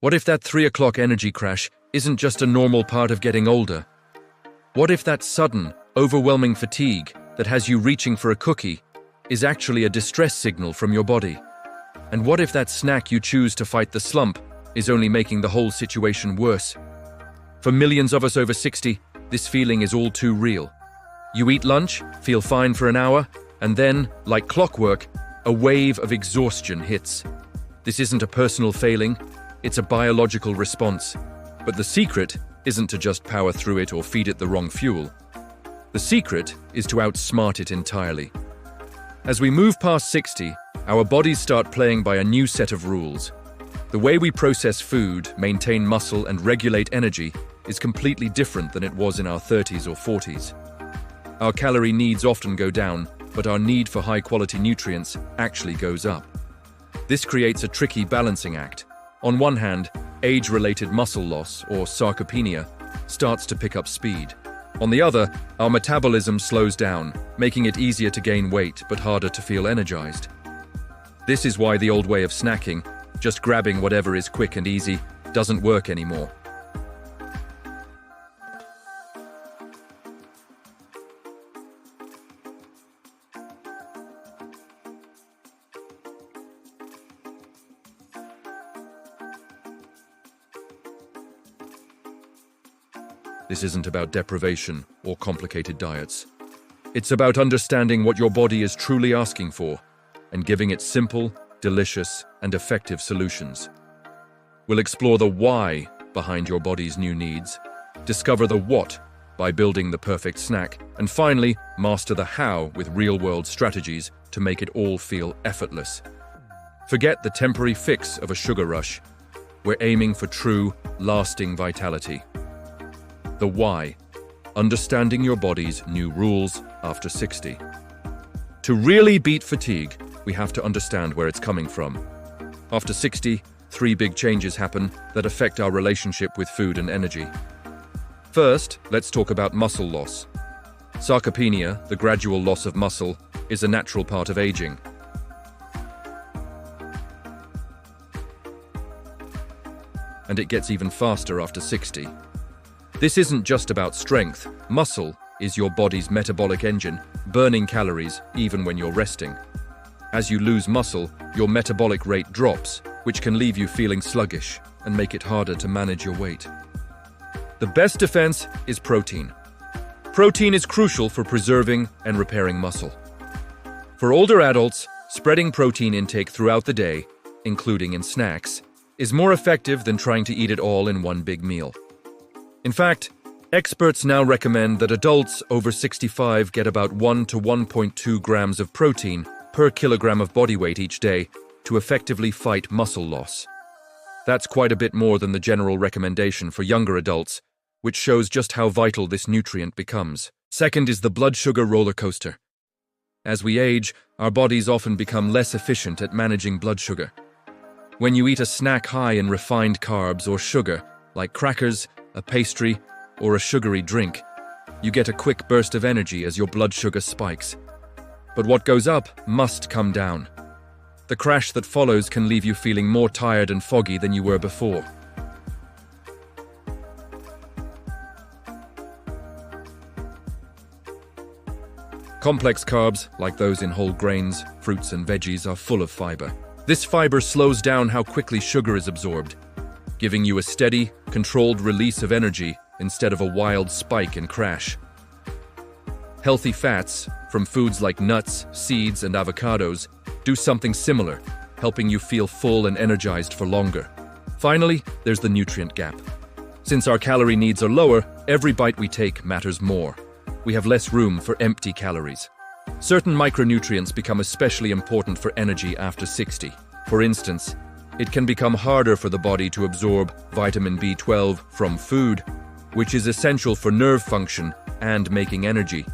What if that 3 o'clock energy crash isn't just a normal part of getting older? What if that sudden, overwhelming fatigue that has you reaching for a cookie is actually a distress signal from your body? And what if that snack you choose to fight the slump is only making the whole situation worse? For millions of us over 60, this feeling is all too real. You eat lunch, feel fine for an hour, and then, like clockwork, a wave of exhaustion hits. This isn't a personal failing, it's a biological response. But the secret isn't to just power through it or feed it the wrong fuel. The secret is to outsmart it entirely. As we move past 60, our bodies start playing by a new set of rules. The way we process food, maintain muscle, and regulate energy is completely different than it was in our 30s or 40s. Our calorie needs often go down, but our need for high-quality nutrients actually goes up. This creates a tricky balancing act. On one hand, age-related muscle loss, or sarcopenia, starts to pick up speed. On the other, our metabolism slows down, making it easier to gain weight but harder to feel energized. This is why the old way of snacking, just grabbing whatever is quick and easy, doesn't work anymore. This isn't about deprivation or complicated diets. It's about understanding what your body is truly asking for and giving it simple, delicious, and effective solutions. We'll explore the why behind your body's new needs, discover the what by building the perfect snack, and finally, master the how with real-world strategies to make it all feel effortless. Forget the temporary fix of a sugar rush. We're aiming for true, lasting vitality. The why, understanding your body's new rules after 60. To really beat fatigue, we have to understand where it's coming from. After 60, 3 big changes happen that affect our relationship with food and energy. First, let's talk about muscle loss. Sarcopenia, the gradual loss of muscle, is a natural part of aging. And it gets even faster after 60. This isn't just about strength. Muscle is your body's metabolic engine, burning calories even when you're resting. As you lose muscle, your metabolic rate drops, which can leave you feeling sluggish and make it harder to manage your weight. The best defense is protein. Protein is crucial for preserving and repairing muscle. For older adults, spreading protein intake throughout the day, including in snacks, is more effective than trying to eat it all in one big meal. In fact, experts now recommend that adults over 65 get about 1 to 1.2 grams of protein per kilogram of body weight each day to effectively fight muscle loss. That's quite a bit more than the general recommendation for younger adults, which shows just how vital this nutrient becomes. Second is the blood sugar roller coaster. As we age, our bodies often become less efficient at managing blood sugar. When you eat a snack high in refined carbs or sugar, like crackers, a pastry, or a sugary drink, you get a quick burst of energy as your blood sugar spikes. But what goes up must come down. The crash that follows can leave you feeling more tired and foggy than you were before. Complex carbs, like those in whole grains, fruits, and veggies, are full of fiber. This fiber slows down how quickly sugar is absorbed, giving you a steady, controlled release of energy instead of a wild spike and crash. Healthy fats, from foods like nuts, seeds, and avocados, do something similar, helping you feel full and energized for longer. Finally, there's the nutrient gap. Since our calorie needs are lower, every bite we take matters more. We have less room for empty calories. Certain micronutrients become especially important for energy after 60. For instance, it can become harder for the body to absorb vitamin B12 from food, which is essential for nerve function and making energy.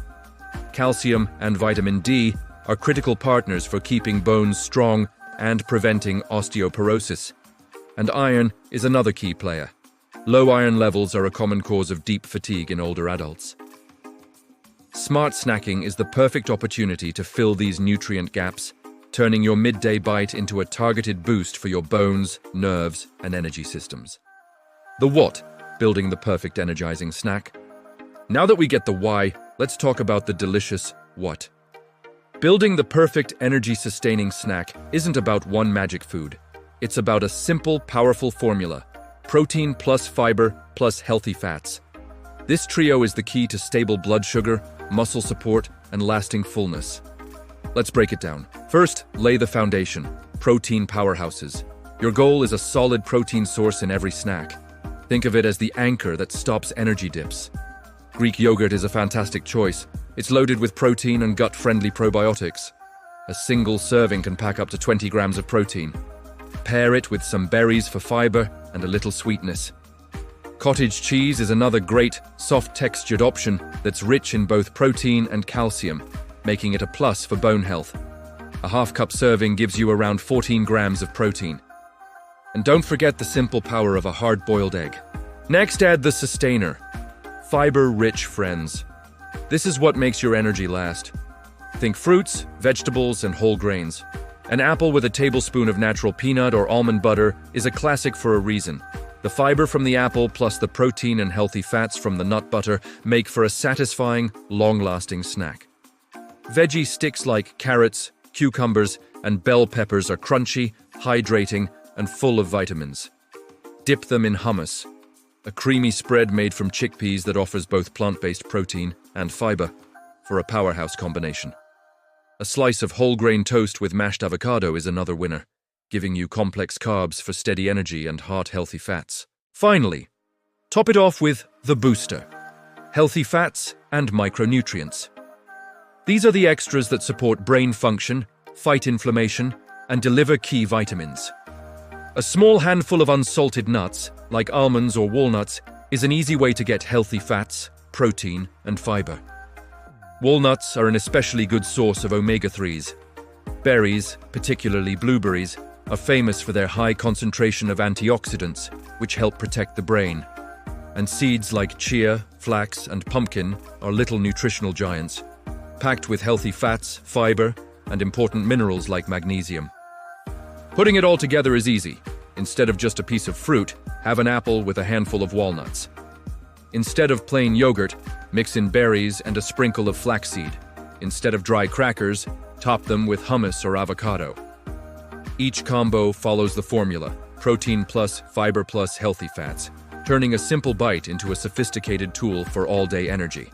Calcium and vitamin D are critical partners for keeping bones strong and preventing osteoporosis. And iron is another key player. Low iron levels are a common cause of deep fatigue in older adults. Smart snacking is the perfect opportunity to fill these nutrient gaps turning your midday bite into a targeted boost for your bones, nerves, and energy systems. The what? Building the perfect energizing snack. Now that we get the why, let's talk about the delicious what. Building the perfect energy-sustaining snack isn't about one magic food. It's about a simple, powerful formula: protein plus fiber plus healthy fats. This trio is the key to stable blood sugar, muscle support, and lasting fullness. Let's break it down. First, lay the foundation: protein powerhouses. Your goal is a solid protein source in every snack. Think of it as the anchor that stops energy dips. Greek yogurt is a fantastic choice. It's loaded with protein and gut-friendly probiotics. A single serving can pack up to 20 grams of protein. Pair it with some berries for fiber and a little sweetness. Cottage cheese is another great, soft-textured option that's rich in both protein and calcium, making it a plus for bone health. A half-cup serving gives you around 14 grams of protein. And don't forget the simple power of a hard-boiled egg. Next, add the sustainer: fiber-rich friends. This is what makes your energy last. Think fruits, vegetables, and whole grains. An apple with a tablespoon of natural peanut or almond butter is a classic for a reason. The fiber from the apple plus the protein and healthy fats from the nut butter make for a satisfying, long-lasting snack. Veggie sticks like carrots, cucumbers, and bell peppers are crunchy, hydrating, and full of vitamins. Dip them in hummus, a creamy spread made from chickpeas that offers both plant-based protein and fiber for a powerhouse combination. A slice of whole grain toast with mashed avocado is another winner, giving you complex carbs for steady energy and heart-healthy fats. Finally, top it off with the booster: healthy fats and micronutrients. These are the extras that support brain function, fight inflammation, and deliver key vitamins. A small handful of unsalted nuts, like almonds or walnuts, is an easy way to get healthy fats, protein, and fiber. Walnuts are an especially good source of omega-3s. Berries, particularly blueberries, are famous for their high concentration of antioxidants, which help protect the brain. And seeds like chia, flax, and pumpkin are little nutritional giants, packed with healthy fats, fiber, and important minerals like magnesium. Putting it all together is easy. Instead of just a piece of fruit, have an apple with a handful of walnuts. Instead of plain yogurt, mix in berries and a sprinkle of flaxseed. Instead of dry crackers, top them with hummus or avocado. Each combo follows the formula: protein plus fiber plus healthy fats, turning a simple bite into a sophisticated tool for all-day energy.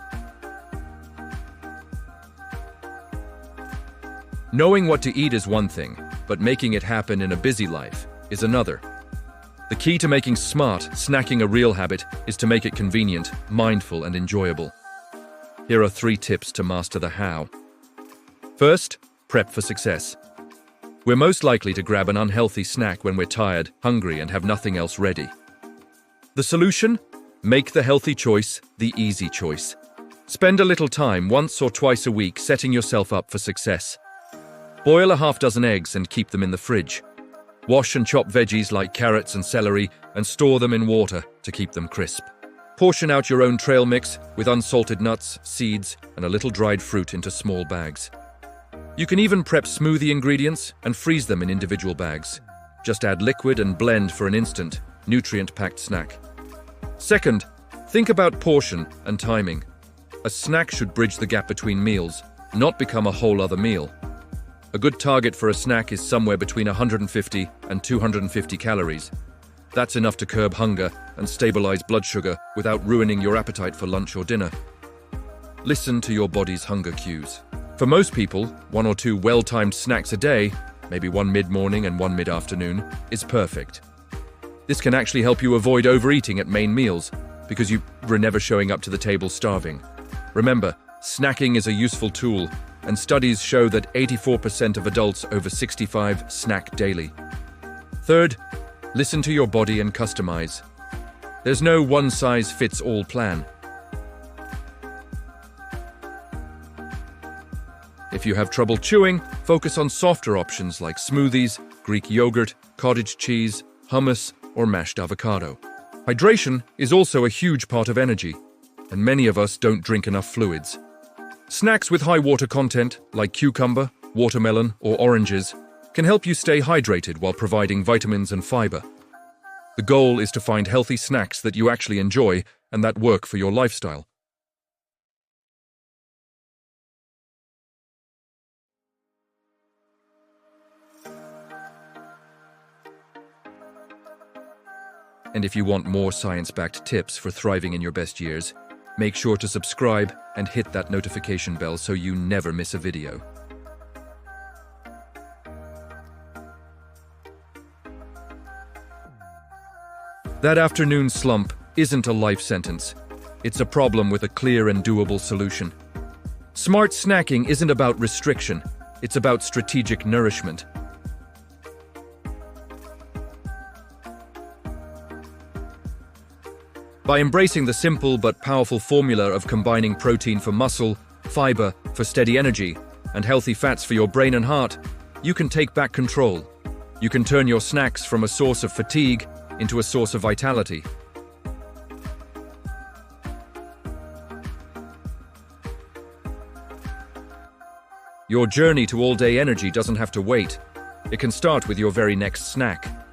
Knowing what to eat is one thing, but making it happen in a busy life is another. The key to making smart snacking a real habit is to make it convenient, mindful, and enjoyable. Here are 3 tips to master the how. First, prep for success. We're most likely to grab an unhealthy snack when we're tired, hungry, and have nothing else ready. The solution? Make the healthy choice the easy choice. Spend a little time once or twice a week setting yourself up for success. Boil a half-dozen eggs and keep them in the fridge. Wash and chop veggies like carrots and celery and store them in water to keep them crisp. Portion out your own trail mix with unsalted nuts, seeds, and a little dried fruit into small bags. You can even prep smoothie ingredients and freeze them in individual bags. Just add liquid and blend for an instant, nutrient-packed snack. Second, think about portion and timing. A snack should bridge the gap between meals, not become a whole other meal. A good target for a snack is somewhere between 150 and 250 calories. That's enough to curb hunger and stabilize blood sugar without ruining your appetite for lunch or dinner. Listen to your body's hunger cues. For most people, 1 or 2 well-timed snacks a day, maybe one mid-morning and one mid-afternoon, is perfect. This can actually help you avoid overeating at main meals because you're never showing up to the table starving. Remember, snacking is a useful tool, and studies show that 84% of adults over 65 snack daily. Third, listen to your body and customize. There's no one-size-fits-all plan. If you have trouble chewing, focus on softer options like smoothies, Greek yogurt, cottage cheese, hummus, or mashed avocado. Hydration is also a huge part of energy, and many of us don't drink enough fluids. Snacks with high water content, like cucumber, watermelon, or oranges can help you stay hydrated while providing vitamins and fiber. The goal is to find healthy snacks that you actually enjoy and that work for your lifestyle. And if you want more science-backed tips for thriving in your best years, make sure to subscribe and hit that notification bell so you never miss a video. That afternoon slump isn't a life sentence. It's a problem with a clear and doable solution. Smart snacking isn't about restriction. It's about strategic nourishment. By embracing the simple but powerful formula of combining protein for muscle, fiber for steady energy, and healthy fats for your brain and heart, you can take back control. You can turn your snacks from a source of fatigue into a source of vitality. Your journey to all-day energy doesn't have to wait. It can start with your very next snack.